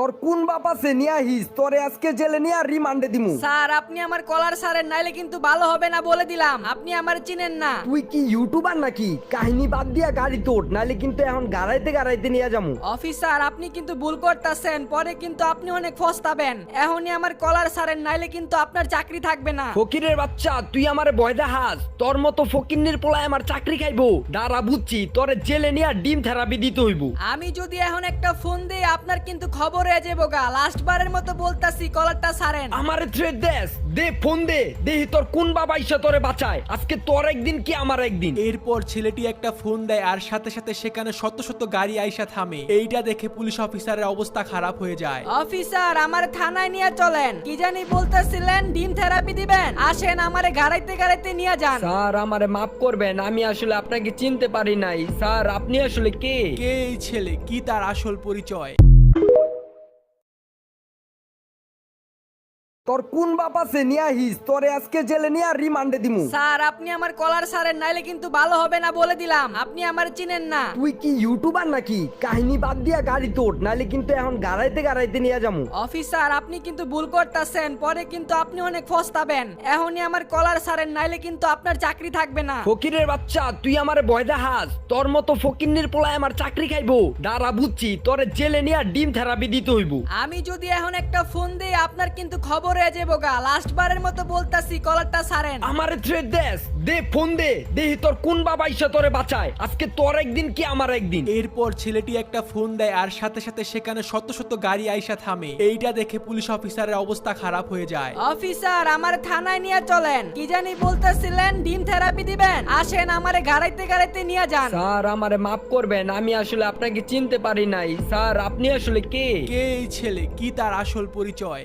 তোর কোন বাপ আছে নিয়ে আহিস তোরে আজকে জেলে নিয়ে আর রিমান্ডে দিমু। স্যার আপনি আমার কলার সারেন, নাইলে কিন্তু ভালো হবে না বলে দিলাম। আপনি আমার চিনেন না। তুই কি ইউটিউবার নাকি? কাহিনী বাদ দিয়া গাড়ি তোট, নাইলে কিন্তু এখন গাড়াইতে নিয়ে যামু। অফিসার আপনি কিন্তু ভুল করতেছেন, পরে কিন্তু আপনি অনেক ফস্তাবেন। এখনই আমার কলার সারেন, নাইলে কিন্তু আপনার চাকরি থাকবে না। ফকিরের বাচ্চা, তুই আমারে ভয় দেখাস? তোর মতো ফকিন্নির পোলায় আমার চাকরি খাইবো? দাঁড়া বুঝছি, তোরে জেলে নিয়ে ডিম থেরাপি দিতে হইব। আমি যদি এখন একটা ফোন দেই আপনার কিন্তু খবর হয়ে যাবো গা। লাস্ট বারের মতো বলতাছি কলারটা সারেন। আমারে থ্রেড দেস, দে ফোন দে, দেখি তোর কোন বাবা ইসা তোরে বাঁচায়। আজকে তোর একদিন কি আমার একদিন। এরপর ছেলেটি একটা ফোন দেয় আর সাথে সাথে সেখানে শত শত গাড়ি আইসা থামে। এইটা দেখে পুলিশ অফিসারের অবস্থা খারাপ হয়ে যায়। অফিসার আমার থানায় নিয়ে চলেন। কি জানি বলতেছিলেন ডিম থেরাপি দিবেন? আসেন আমারে গাড়াইতে নিয়ে যান। স্যার আমারে মাফ করবেন, আমি আসলে আপনাকে চিনতে পারি নাই। স্যার আপনি আসলে কে? কে এই ছেলে, কি তার আসল পরিচয়? তোর কোন বাপ আছে নিয়ে আহিস তোরে আজকে জেলে নিয়ে আর রিমান্ডে দিমু। স্যার আপনি আমার কলার সারেন, নাইলে কিন্তু ভালো হবে না বলে দিলাম। আপনি আমার চিনেন না। তুই কি ইউটিউবার নাকি? কাহিনী বাদ দিয়া গাড়ি তোট, নাইলে কিন্তু এখন গাড়াইতে নিয়ে যামু। অফিসার আপনি কিন্তু ভুল করতেছেন, পরে কিন্তু আপনি অনেক ফস্তাবেন। এখনই আমার কলার সারেন, নাইলে কিন্তু আপনার চাকরি থাকবে না। ফকিরের বাচ্চা, তুই আমারে ভয় দেখাস? তোর মতো ফকিন্নির পোলায় আমার চাকরি খাইবো? দাঁড়া বুঝছি, তোরে জেলে নিয়ে ডিম থেরাপি দিতে হইব। আমি যদি এখন একটা ফোন দেই আপনার কিন্তু খবর হয়ে যাবো গা। লাস্ট বারের মতো বলতাছি কলারটা সারেন। আমারে থ্রেড দেস, দে ফোন দে, দেখি তোর কোন বাবা ইসা তোরে বাঁচায়। আজকে তোর একদিন কি আমার একদিন। এরপর ছেলেটি একটা ফোন দেয় আর সাথে সাথে সেখানে শত শত গাড়ি আইসা থামে। এইটা দেখে পুলিশ অফিসারের অবস্থা খারাপ হয়ে যায়। অফিসার আমার থানায় নিয়ে চলেন। কি জানি বলতেছিলেন ডিম থেরাপি দিবেন? আসেন আমারে গাড়াইতে নিয়ে যান। স্যার আমারে মাফ করবেন, আমি আসলে আপনাকে চিনতে পারি নাই। স্যার আপনি আসলে কে? কে এই ছেলে, কি তার আসল পরিচয়?